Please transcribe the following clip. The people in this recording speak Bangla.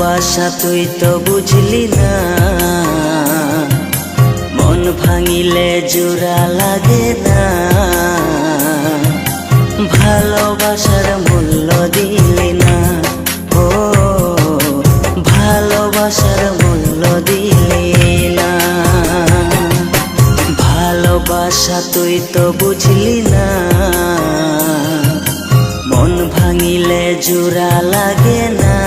ভালোবাসা তুই তো বুঝলি না, মন ভাঙিলে জোড়া লাগে না। ভালোবাসার মূল্য দিলি না, ও ভালোবাসার মূল্য দিলি না। ভালোবাসা তুই তো বুঝলি না, মন ভাঙিলে জোড়া লাগে না।